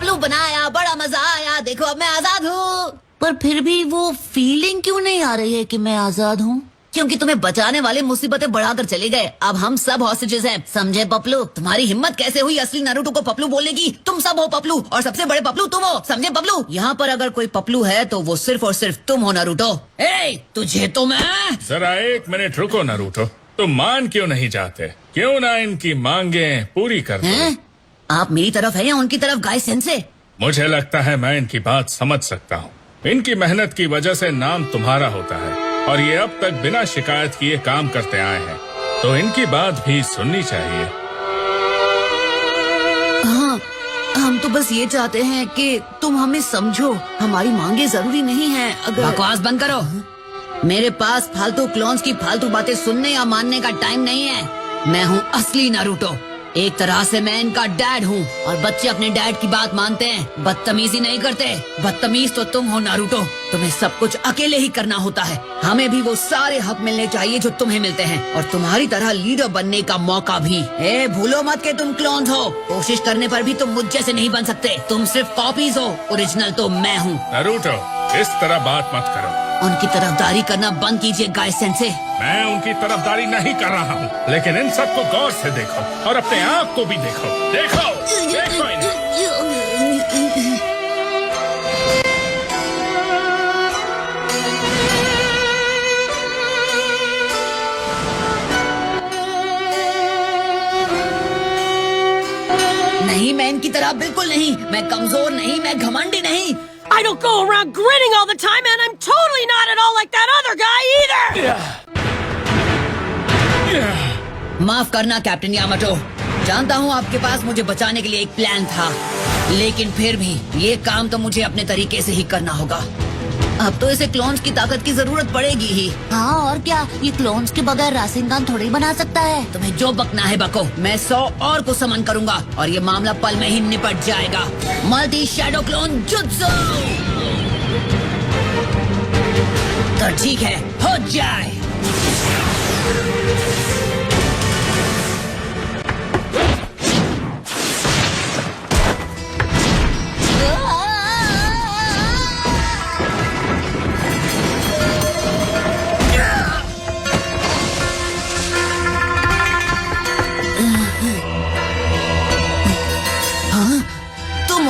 पपलू बनाया, बड़ा मजा आया, देखो अब मैं आजाद हूँ। पर फिर भी वो फीलिंग क्यों नहीं आ रही है कि मैं आजाद हूँ? क्योंकि तुम्हें बचाने वाले मुसीबतें बढ़ाकर चले गए। अब हम सब हॉस्टेजेस हैं, समझे पपलू? तुम्हारी हिम्मत कैसे हुई असली नारुतो को पपलू बोलने की? तुम सब हो पपलू, और सबसे बड़े पपलू तुम हो, समझे पपलू? यहाँ पर अगर कोई पपलू है तो वो सिर्फ और सिर्फ तुम हो नारुतो। ए, तुझे तो मैं। जरा 1 मिनट रुको नारुतो, तुम मान क्यों नहीं जाते? क्यों ना इनकी मांगे पूरी कर दो? आप मेरी तरफ है या उनकी तरफ गाइस सेंसे? मुझे लगता है मैं इनकी बात समझ सकता हूँ। इनकी मेहनत की वजह से नाम तुम्हारा होता है और ये अब तक बिना शिकायत किए काम करते आए हैं, तो इनकी बात भी सुननी चाहिए। हाँ, हम तो बस ये चाहते हैं कि तुम हमें समझो। हमारी मांगे जरूरी नहीं है। अगर बकवास बंद करो। मेरे पास फालतू क्लोन्स की फालतू बातें सुनने या मानने का टाइम नहीं है। मैं हूँ असली नारुतो। एक तरह से मैं इनका डैड हूँ और बच्चे अपने डैड की बात मानते हैं, बदतमीजी नहीं करते। बदतमीज तो तुम हो नारुतो, तुम्हें सब कुछ अकेले ही करना होता है। हमें भी वो सारे हक मिलने चाहिए जो तुम्हें मिलते हैं, और तुम्हारी तरह लीडर बनने का मौका भी। भूलो मत कि तुम क्लोन्स हो। कोशिश करने पर भी तुम मुझ जैसे नहीं बन सकते। तुम सिर्फ कॉपीज हो, ओरिजिनल तो मैं हूँ। नारुतो, इस तरह बात मत करो। उनकी तरफदारी करना बंद कीजिए गाइस सेंसे। मैं उनकी तरफदारी नहीं कर रहा हूँ, लेकिन इन सबको गौर से देखो और अपने आप को भी देखो। देखो इन्हें। नहीं, मैं इनकी तरह बिल्कुल नहीं। मैं कमजोर नहीं, मैं घमंडी नहीं। I don't go around grinning all the time, and I'm totally not at all like that other guy either! माफ करना कैप्टन यामाटो, जानता हूँ आपके पास मुझे बचाने के लिए एक प्लान था, लेकिन फिर भी ये काम तो मुझे अपने तरीके से ही करना होगा। अब तो इसे क्लोन्स की ताकत की जरूरत पड़ेगी ही। हाँ और क्या, ये क्लोन्स के बगैर राशिनगान थोड़ी बना सकता है। तुम्हें जो बकना है बको, मैं 100 और को समन करूंगा और ये मामला पल में ही निपट जाएगा। Multi shadow clone jutsu. तो ठीक है, हो जाए।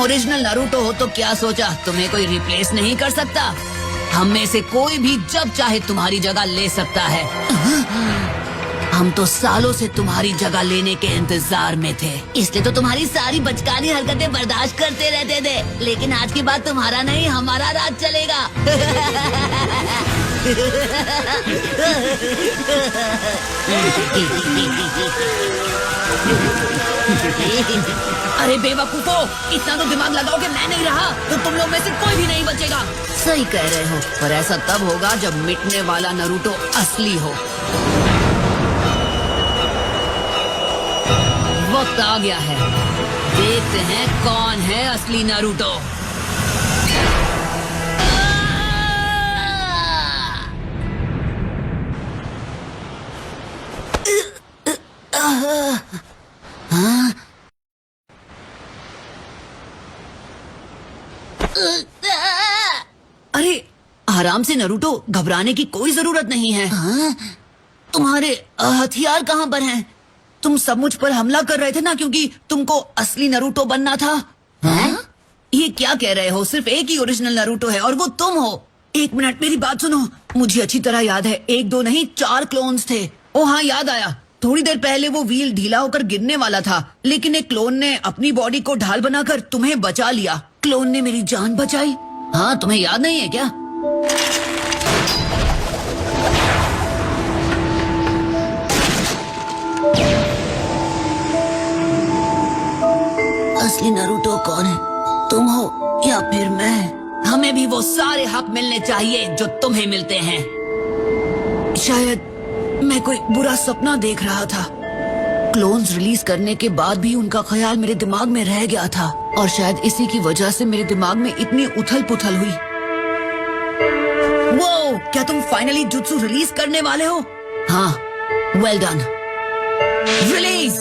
ओरिजिनल नारुतो हो तो क्या सोचा तुम्हें कोई रिप्लेस नहीं कर सकता? हम में से कोई भी जब चाहे तुम्हारी जगह ले सकता है। हम तो सालों से तुम्हारी जगह लेने के इंतजार में थे, इसलिए तो तुम्हारी सारी बचकानी हरकतें बर्दाश्त करते रहते थे। लेकिन आज के बाद तुम्हारा नहीं, हमारा राज चलेगा। अरे बेवकूफो, इतना तो दिमाग लगाओ कि मैं नहीं रहा तो तुम लोग में से कोई भी नहीं बचेगा। सही कह रहे हो, पर ऐसा तब होगा जब मिटने वाला नारुतो असली हो। वक्त आ गया है, देखते हैं कौन है असली नारुतो। अरे आराम से नारुतो, घबराने की कोई जरूरत नहीं है। तुम्हारे हथियार कहाँ पर हैं? तुम सब मुझ पर हमला कर रहे थे ना, क्योंकि तुमको असली नारुतो बनना था। ये क्या कह रहे हो? सिर्फ एक ही ओरिजिनल नारुतो है और वो तुम हो। एक मिनट, मेरी बात सुनो। मुझे अच्छी तरह याद है, 1 2 नहीं 4 क्लोन्स थे। ओ हाँ, याद आया। थोड़ी देर पहले वो व्हील ढीला होकर गिरने वाला था, लेकिन एक क्लोन ने अपनी बॉडी को ढाल बनाकर तुम्हें बचा लिया। क्लोन ने मेरी जान बचाई। हाँ, तुम्हें याद नहीं है क्या? असली नारुतो कौन है? तुम हो या फिर मैं? हमें भी वो सारे हक मिलने चाहिए जो तुम्हें मिलते हैं। शायद मैं कोई बुरा सपना देख रहा था। क्लोन्स रिलीज करने के बाद भी उनका ख्याल मेरे दिमाग में रह गया था, और शायद इसी की वजह से मेरे दिमाग में इतनी उथल पुथल हुई। वो, क्या तुम फाइनली जुत्सु रिलीज करने वाले हो? हाँ, वेल डन। रिलीज।